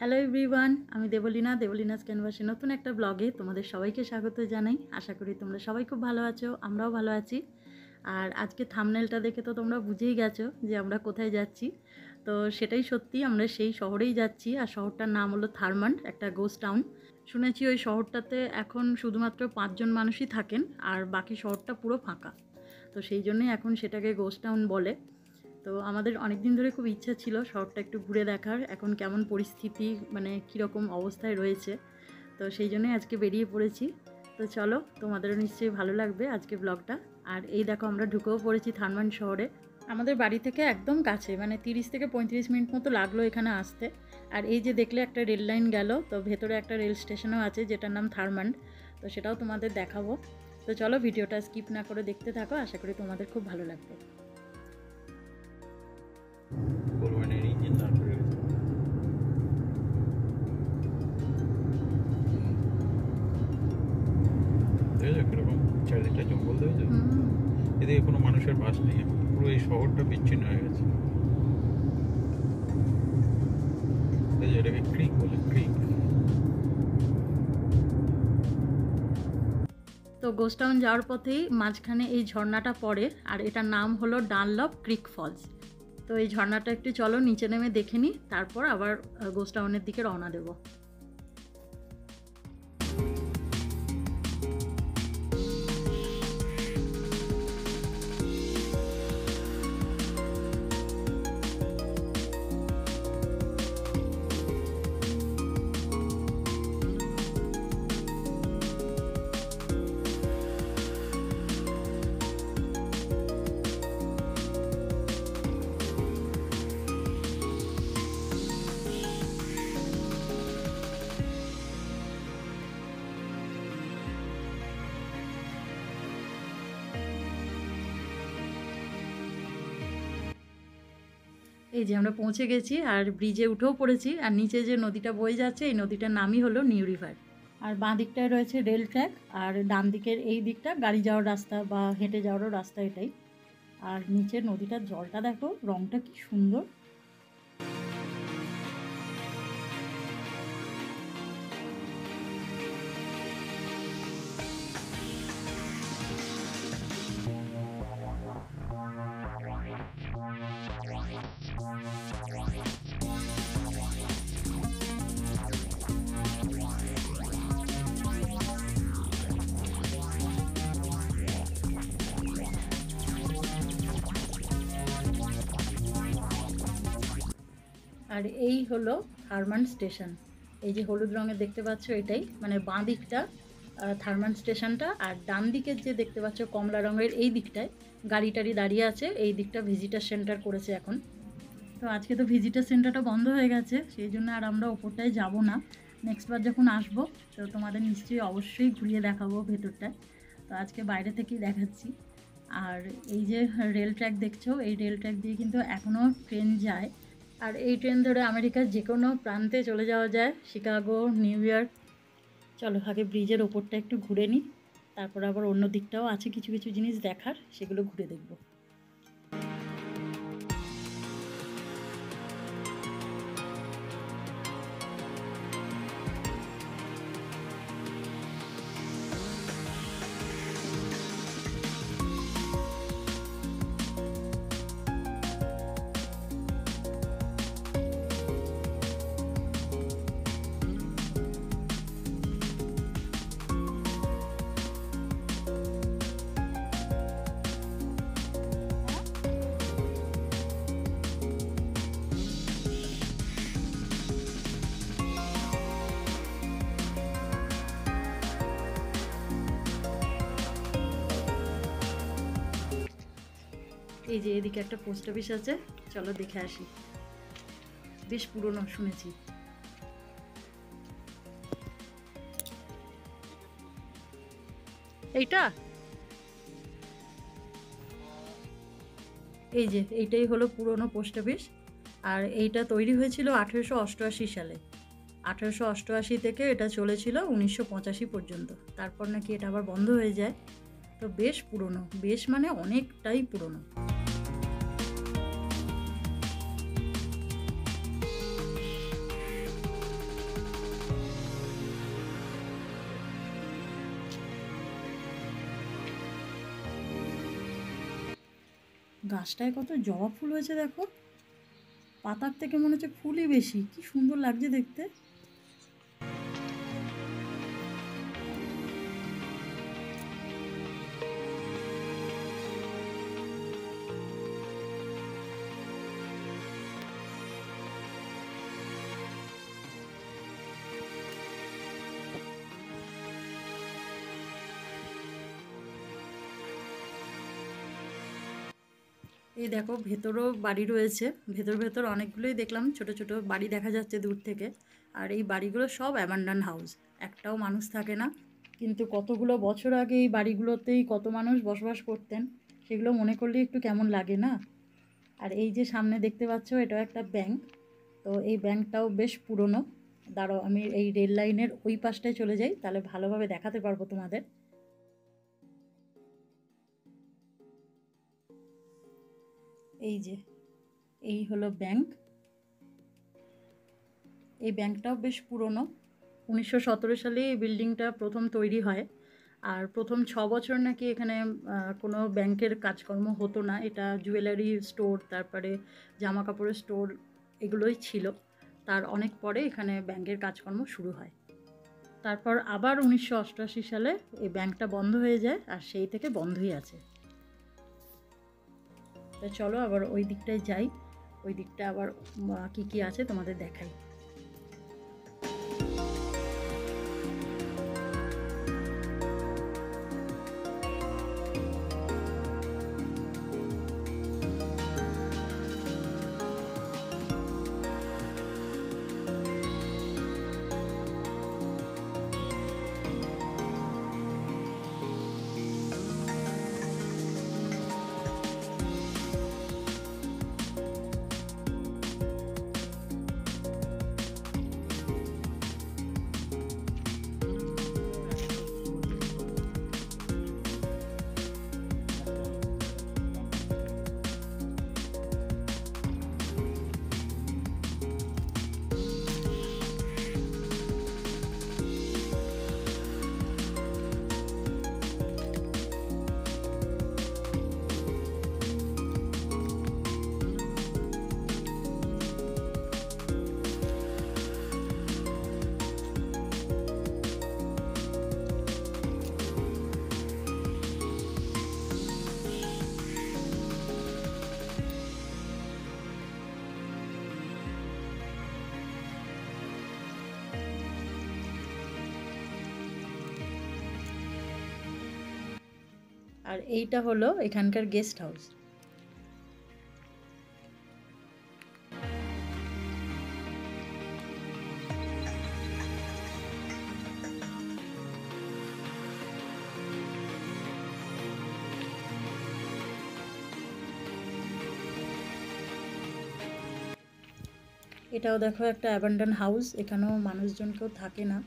Hello everyone, আমি দেবলীনাস ক্যানভাসে নতুন একটা ব্লগে তোমাদের সবাইকে স্বাগত জানাই। আশা করি তোমরা সবাই খুব ভালো আছো, আমরাও ভালো আছি। আর আজকে থাম্বনেলটা দেখে তো তোমরা বুঝেই গেছো যে আমরা কোথায় যাচ্ছি। তো সেটাই সত্যি, আমরা সেই শহরেই যাচ্ছি। আর শহরটার নাম হলো থারমান্ড, একটা গোস্ট টাউন। শুনেছি ওই শহরটাতে এখন শুধুমাত্র 5 জন মানুষই থাকেন, আর বাকি শহরটা পুরো ফাঁকা। তো সেই জন্যই এখন সেটাকে গোস্ট টাউন বলে। তো আমাদের অনেক দিন ধরে খুব ইচ্ছা ছিল শহরটা একটু ঘুরে দেখার, এখন কেমন পরিস্থিতি, মানে কীরকম অবস্থায় রয়েছে। তো সেই জন্যই আজকে বেরিয়ে পড়েছি। তো চলো, তোমাদেরও নিশ্চয়ই ভালো লাগবে আজকে ব্লগটা। আর এই দেখো, আমরা ঢুকেও পড়েছি থারমান্ড শহরে। আমাদের বাড়ি থেকে একদম কাছে, মানে 30 থেকে 35 মিনিট মতো লাগলো এখানে আসতে। আর এই যে দেখলে একটা রেল লাইন গেল, তো ভেতরে একটা রেল স্টেশনও আছে যেটার নাম থারমান্ড। তো সেটাও তোমাদের দেখাবো। তো চলো, ভিডিওটা স্কিপ না করে দেখতে থাকো, আশা করি তোমাদের খুব ভালো লাগবে। চারিদিকটা জঙ্গল দেখেছো, এদিকে কোনো মানুষের বাস নেই, পুরো এই শহরটা বিচ্ছিন্ন হয়ে গেছে। এটাকে ক্রিক বলে, ক্রিক। তো গোস্ট টাউন যাওয়ার পথেই মাঝখানে এই ঝর্ণাটা পড়ে, আর এটার নাম হলো ডানলপ ক্রিক ফলস। তো এই ঝর্ণাটা একটু চলো নিচে নেমে দেখে নিই, তারপর আবার গোস্ট টাউনের দিকে রওনা দেবো। এই যে আমরা পৌঁছে গেছি, আর ব্রিজে উঠেও পড়েছি। আর নিচে যে নদীটা বয়ে যাচ্ছে, এই নদীটার নামই হলো নিউ রিভার। আর বাঁ দিকটায় রয়েছে রেল ট্র্যাক, আর ডান দিকের এই দিকটা গাড়ি যাওয়ার রাস্তা বা হেঁটে যাওয়ারও রাস্তা এটাই। আর নিচের নদীটার জলটা দেখো, রঙটা কি সুন্দর। আর এই হলো থারমান্ড স্টেশন। এই যে হলুদ রঙের দেখতে পাচ্ছ, এটাই মানে বাঁ দিকটা থারমান্ড স্টেশনটা। আর ডান দিকের যে দেখতে পাচ্ছ কমলা রঙের, এই দিকটায় গাড়ি টাড়ি দাঁড়িয়ে আছে। এই দিকটা ভিজিটার সেন্টার করেছে এখন। তো আজকে তো ভিজিটার সেন্টারটা বন্ধ হয়ে গেছে, সেই জন্য আর আমরা ওপরটায় যাব না। নেক্সট বার যখন আসবো তো তোমাদের নিশ্চয়ই অবশ্যই ঘুরিয়ে দেখাবো ভেতরটায়। তো আজকে বাইরে থেকেই দেখাচ্ছি। আর এই যে রেল ট্র্যাক দেখছো, এই রেল ট্র্যাক দিয়ে কিন্তু এখনও ট্রেন যায়। আর এই ট্রেন ধরে আমেরিকার যে কোনো প্রান্তে চলে যাওয়া যায়, শিকাগো, নিউ ইয়র্ক। চলো আগে ব্রিজের ওপরটা একটু ঘুরে নিই, তারপর আবার অন্য দিকটাও আছে কিছু কিছু জিনিস দেখার, সেগুলো ঘুরে দেখবো। এই যে এদিকে একটা পোস্ট অফিস আছে, চলো দেখে আসি। বেশ পুরনো শুনেছি। এইটা, এই যে এইটাই হলো পুরনো পোস্ট অফিস। আর এইটা তৈরি হয়েছিল 1888 সালে। 1888 থেকে এটা চলেছিল 1985 পর্যন্ত। তারপর নাকি এটা আবার বন্ধ হয়ে যায়। তো বেশ পুরনো, বেশ মানে অনেকটাই পুরনো। গাছটায় কত জবা ফুল হয়েছে দেখো, পাতার থেকে মনে হচ্ছে ফুলই বেশি, কি সুন্দর লাগছে দেখতে। এই দেখো ভেতরও বাড়ি রয়েছে, ভেতর ভেতর অনেকগুলোই দেখলাম ছোট ছোট বাড়ি দেখা যাচ্ছে দূর থেকে। আর এই বাড়িগুলো সব অ্যাবান্ডান হাউস, একটাও মানুষ থাকে না। কিন্তু কতগুলো বছর আগে এই বাড়িগুলোতেই কত মানুষ বসবাস করতেন, সেগুলো মনে করলে একটু কেমন লাগে না। আর এই যে সামনে দেখতে পাচ্ছ এটাও একটা ব্যাংক, তো এই ব্যাংকটাও বেশ পুরনো। দাঁড়াও আমি এই রেল লাইনের ওই পাশটায় চলে যাই, তাহলে ভালোভাবে দেখাতে পারবো তোমাদের। এই যে এই হলো ব্যাংক, এই ব্যাংকটাও বেশ পুরনো। 1917 সালে এই বিল্ডিংটা প্রথম তৈরি হয়। আর প্রথম 6 বছর নাকি এখানে কোনো ব্যাংকের কাজকর্ম হতো না, এটা জুয়েলারি স্টোর, তারপরে জামা কাপড়ের স্টোর, এগুলোই ছিল। তার অনেক পরে এখানে ব্যাংকের কাজকর্ম শুরু হয়। তারপর আবার 1988 সালে এই ব্যাংকটা বন্ধ হয়ে যায়, আর সেই থেকে বন্ধই আছে। তো চলো আবার ওই দিকটায় যাই, ওই দিকটা আবার কী কী আছে তোমাদের দেখাই। আর এইটা হলো এখানকার গেস্ট হাউস। এটাও দেখো একটা অ্যাবান্ডান হাউস, এখানেও মানুষজন কেউ থাকে না,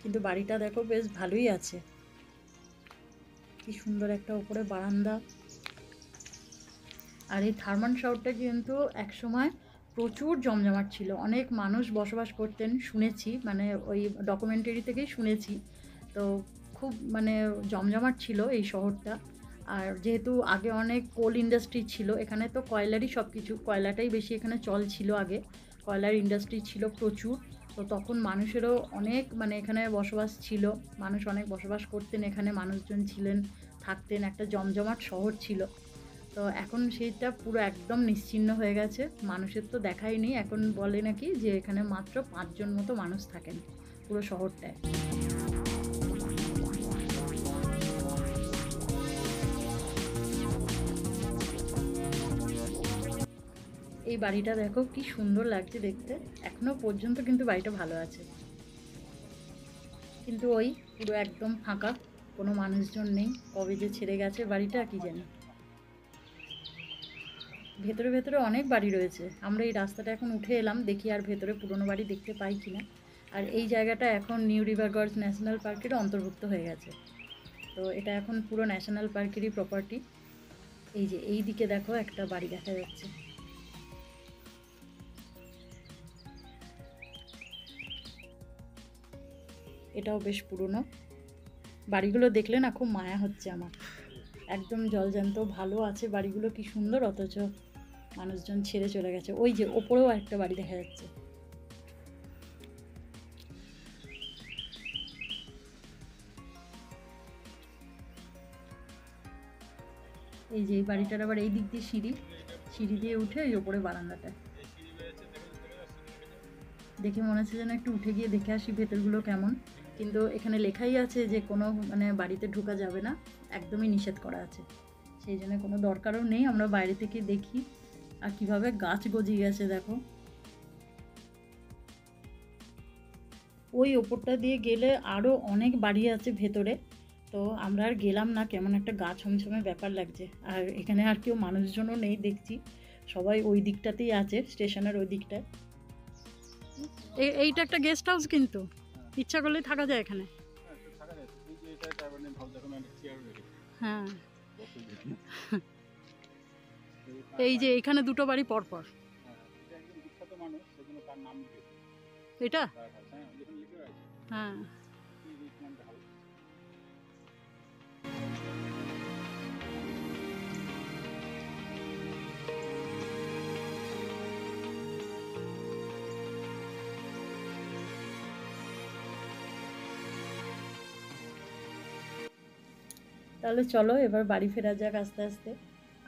কিন্তু বাড়িটা দেখো বেশ ভালোই আছে। কি সুন্দর একটা উপরে বারান্দা। আর এই থারমান শহরটা কিন্তু একসময় প্রচুর জমজমাট ছিল, অনেক মানুষ বসবাস করতেন শুনেছি, মানে ওই ডকুমেন্টারি থেকেই শুনেছি। তো খুব মানে জমজমাট ছিল এই শহরটা। আর যেহেতু আগে অনেক কোল ইন্ডাস্ট্রি ছিল এখানে, তো কয়লারই সব কিছু, কয়লাটাই বেশি এখানে চল ছিল আগে, কয়লার ইন্ডাস্ট্রি ছিল প্রচুর। তো তখন মানুষেরও অনেক মানে এখানে বসবাস ছিল, মানুষ অনেক বসবাস করতেন এখানে, মানুষজন ছিলেন, থাকতেন, একটা জমজমাট শহর ছিল। তো এখন সেইটা পুরো একদম নিশ্চিহ্ন হয়ে গেছে, মানুষের তো দেখাই নেই। এখন বলে নাকি যে এখানে মাত্র 5 জন মতো মানুষ থাকেন পুরো শহরটায়। এই বাড়িটা দেখো কি সুন্দর লাগছে দেখতে, এখনো পর্যন্ত কিন্তু বাড়িটা ভালো আছে। কিন্তু ওই পুরো একদম ফাঁকা, কোনো মানুষজন নেই, কবে যে ছেড়ে গেছে বাড়িটা কি জানি। ভেতরে ভেতরে অনেক বাড়ি রয়েছে, আমরা এই রাস্তাটা এখন উঠে এলাম, দেখি আর ভেতরে পুরনো বাড়ি দেখতে পাই কিনা। আর এই জায়গাটা এখন নিউ রিভারগঞ্জ ন্যাশনাল পার্কের অন্তর্ভুক্ত হয়ে গেছে, তো এটা এখন পুরো ন্যাশনাল পার্কেরই প্রপার্টি। এই যে এই দিকে দেখো একটা বাড়ি দেখা যাচ্ছে, এটাও বেশ পুরনো। বাড়িগুলো দেখলে না খুব মায়া হচ্ছে আমার, একদম জলজ্যান্ত, ভালো আছে বাড়িগুলো, কি সুন্দর, অথচ মানুষজন ছেড়ে চলে গেছে। ওই যে ওপরেও একটা বাড়ি দেখা যাচ্ছে। এই যে এই বাড়িটার আবার এই দিক দিয়ে সিঁড়ি, সিঁড়ি দিয়ে উঠে ওই ওপরে বারান্দাটা দেখে মনে হচ্ছে যেন একটু উঠে গিয়ে দেখে আসি ভেতরগুলো কেমন। কিন্তু এখানে লেখাই আছে যে কোনো মানে বাড়িতে ঢোকা যাবে না, একদমই নিষেধ করা আছে। সেই জন্য কোনো দরকারও নেই, আমরা বাইরে থেকে দেখি। আর কিভাবে গাছ গজিয়ে গেছে দেখো। ওই ওপরটা দিয়ে গেলে আরও অনেক বাড়ি আছে ভেতরে, তো আমরা আর গেলাম না, কেমন একটা গা ছমছমে ব্যাপার লাগছে। আর এখানে আর কেউ মানুষজনও নেই দেখছি, সবাই ওই দিকটাতেই আছে, স্টেশনের ওই দিকটায়। এইটা একটা গেস্ট হাউস, কিন্তু ইচ্ছা করলে থাকা যায় এখানে। হ্যাঁ, এই যে এখানে দুটো বাড়ি পরপর। এটা হ্যাঁ, তাহলে চলো এবার বাড়ি ফেরা যাক আস্তে আস্তে।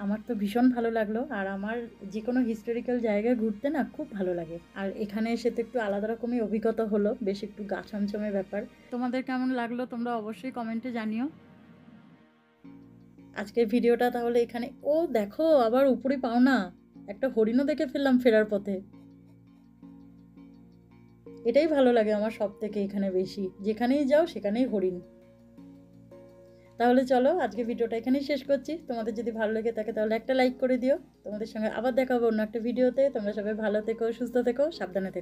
আমার তো ভীষণ ভালো লাগলো, আর আমার যে কোনো হিস্টোরিক্যাল জায়গায় ঘুরতে না খুব ভালো লাগে। আর এখানে এসে তো একটু আলাদা রকমই অভিজ্ঞতা হলো, বেশ একটু গা ছমছমে ব্যাপার। তোমাদের কেমন লাগলো তোমরা অবশ্যই কমেন্টে জানিও। আজকের ভিডিওটা তাহলে এখানে। ও দেখো আবার উপরে পাও না, একটা হরিণও দেখে ফেললাম ফেরার পথে। এটাই ভালো লাগে আমার সব থেকে এখানে বেশি, যেখানেই যাও সেখানেই হরিণ। তাহলে চলো আজকে ভিডিওটা এখানেই শেষ করছি। তোমাদের যদি ভালো লেগে থাকে তাহলে একটা লাইক করে দিও। তোমাদের সঙ্গে আবার দেখা হবে অন্য একটা ভিডিওতে। তোমরা সবাই ভালো থেকো, সুস্থ থেকো, সাবধানে থেকো।